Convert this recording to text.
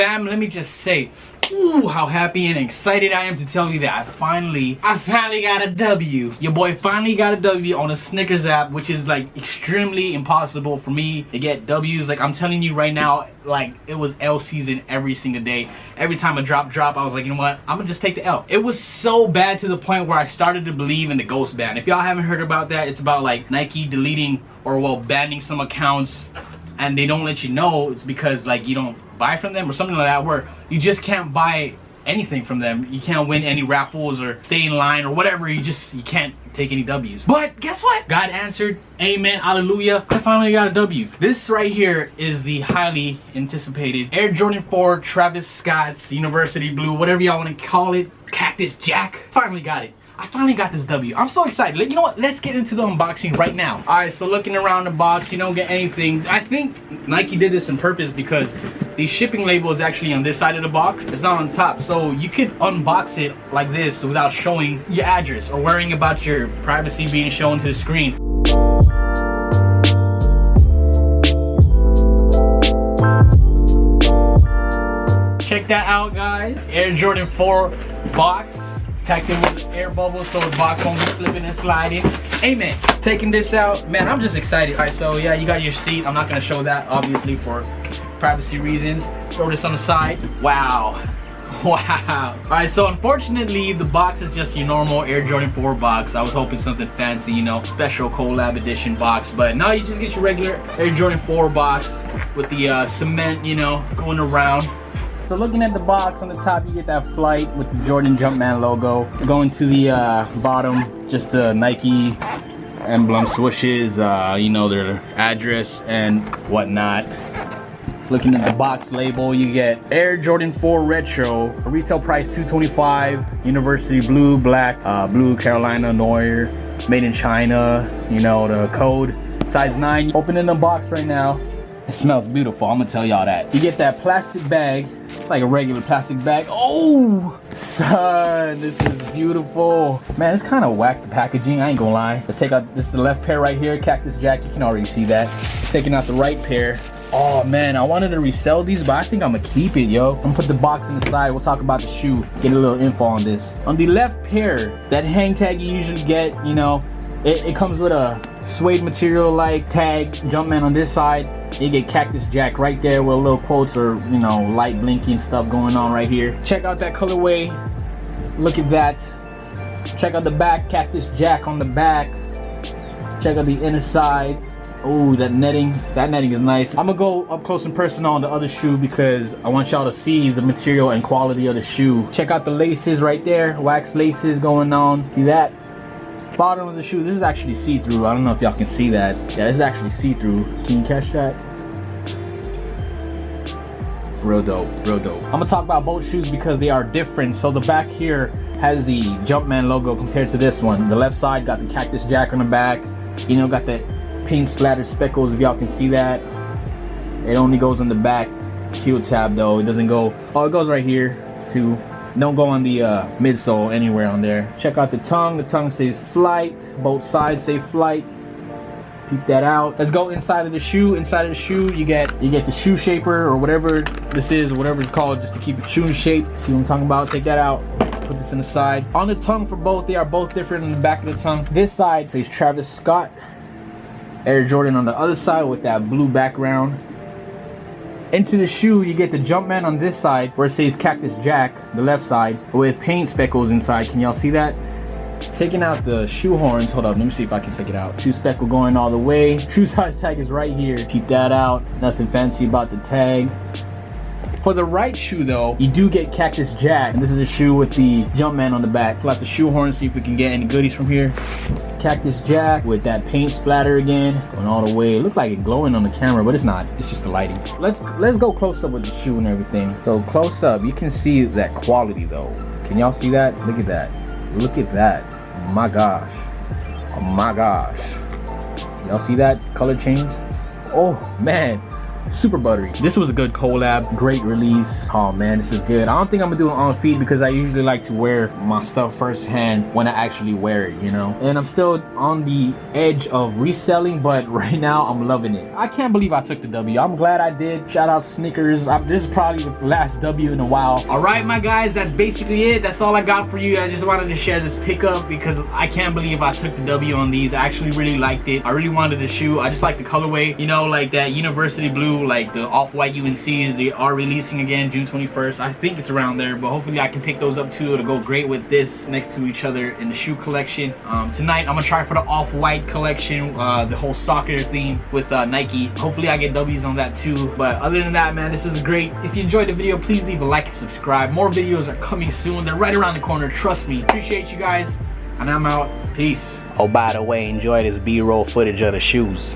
Fam, let me just say, ooh, how happy and excited I am to tell you that I finally got a W. Your boy finally got a W on a Snickers app, which is like extremely impossible for me to get W's. Like, I'm telling you right now, like, it was L season every single day. Every time a drop, I was like, you know what, I'm gonna just take the L. It was so bad to the point where I started to believe in the ghost ban. If y'all haven't heard about that, it's about like Nike deleting or, well, banning some accounts, and they don't let you know it's because like you don't buy from them or something like that, where you just can't buy anything from them. You can't win any raffles or stay in line or whatever. You can't take any W's. But guess what? God answered. Amen. Hallelujah. I finally got a W. This right here is the highly anticipated Air Jordan 4 Travis Scott's University Blue, whatever y'all want to call it, Cactus Jack. Finally got it. I finally got this W. I'm so excited. You know what? Let's get into the unboxing right now. All right, so looking around the box, you don't get anything. I think Nike did this on purpose because the shipping label is actually on this side of the box. It's not on top. So you could unbox it like this without showing your address or worrying about your privacy being shown to the screen. Check that out, guys. Air Jordan 4 box. Packed in with air bubbles so the box won't be slipping and sliding. Amen. Taking this out, man, I'm just excited. All right, so yeah, you got your seat. I'm not gonna show that, obviously, for privacy reasons. Throw this on the side. Wow. Wow. All right, so unfortunately, the box is just your normal Air Jordan 4 box. I was hoping something fancy, you know, special collab edition box, but no, you just get your regular Air Jordan 4 box with the cement, you know, going around. So looking at the box, on the top you get that flight with the Jordan Jumpman logo. Going to the bottom, just the Nike emblem swooshes, you know, their address and whatnot. Looking at the box label, you get Air Jordan 4 Retro, retail price $225, University Blue, black, blue Carolina Noir, made in China, you know, the code, size 9. Opening the box right now. It smells beautiful, I'm gonna tell y'all that. You get that plastic bag. It's like a regular plastic bag. Oh, son, this is beautiful. Man, it's kind of whack, the packaging, I ain't gonna lie. Let's take out, this is the left pair right here, Cactus Jack, you can already see that. Taking out the right pair. Oh man, I wanted to resell these, but I think I'm gonna keep it, yo. I'm gonna put the box in the side, we'll talk about the shoe, get a little info on this. On the left pair, that hang tag you usually get, you know, it comes with a suede material like tag, Jumpman on this side. You get Cactus Jack right there with little quotes or, you know, light blinking stuff going on right here. Check out that colorway. Look at that. Check out the back, Cactus Jack on the back. Check out the inner side. Oh, that netting is nice. I'm gonna go up close and personal on the other shoe because I want y'all to see the material and quality of the shoe. Check out the laces right there, wax laces going on. See that? Bottom of the shoe, this is actually see-through. I don't know if y'all can see that. Yeah, this is actually see-through. Can you catch that? Real dope, real dope. I'm gonna talk about both shoes because they are different. So the back here has the Jumpman logo compared to this one. The left side got the Cactus Jack on the back. You know, got that paint splattered speckles, if y'all can see that. It only goes on the back heel tab though. It doesn't go, oh, it goes right here too. Don't go on the midsole anywhere on there. Check out the tongue. The tongue says flight. Both sides say flight. Peep that out. Let's go inside of the shoe. Inside of the shoe, you get the shoe shaper or whatever this is, whatever it's called, just to keep it shoe in shape. See what I'm talking about? Take that out. Put this in the side. On the tongue for both, they are both different on the back of the tongue. This side says Travis Scott. Air Jordan on the other side with that blue background. Into the shoe, you get the Jumpman on this side where it says Cactus Jack, the left side, with paint speckles inside. Can y'all see that? Taking out the shoe horns. Hold up, let me see if I can take it out. Shoe speckle going all the way. Shoe size tag is right here. Keep that out. Nothing fancy about the tag. For the right shoe though, you do get Cactus Jack. And this is a shoe with the Jumpman on the back. Pull out the shoe horn, see if we can get any goodies from here. Cactus Jack with that paint splatter again. Going all the way. It looked like it glowing on the camera, but it's not. It's just the lighting. Let's go close up with the shoe and everything. So close up, you can see that quality though. Can y'all see that? Look at that. Look at that. Oh my gosh. Oh my gosh. Y'all see that color change? Oh man. super buttery. This was a good collab, great release. Oh man, this is good. I don't think I'm gonna do it on feed because I usually like to wear my stuff firsthand when I actually wear it, you know. And I'm still on the edge of reselling, but right now I'm loving it. I can't believe I took the W. I'm glad I did. Shout out Snickers. This is probably the last W in a while. All right, my guys, that's basically it. That's all I got for you. I just wanted to share this pickup because I can't believe I took the W on these. I actually really liked it. I really wanted the shoe. I just like the colorway, you know, like that university blue, like the off-white UNCs. They are releasing again June 21st. I think it's around there, but hopefully I can pick those up too. It'll go great with this next to each other in the shoe collection. Tonight I'm gonna try for the off-white collection, the whole soccer theme with Nike. Hopefully I get W's on that too. But other than that, man, this is great. If you enjoyed the video, please leave a like and subscribe. More videos are coming soon. They're right around the corner, trust me. Appreciate you guys, and I'm out. Peace. Oh, by the way, enjoy this B-roll footage of the shoes.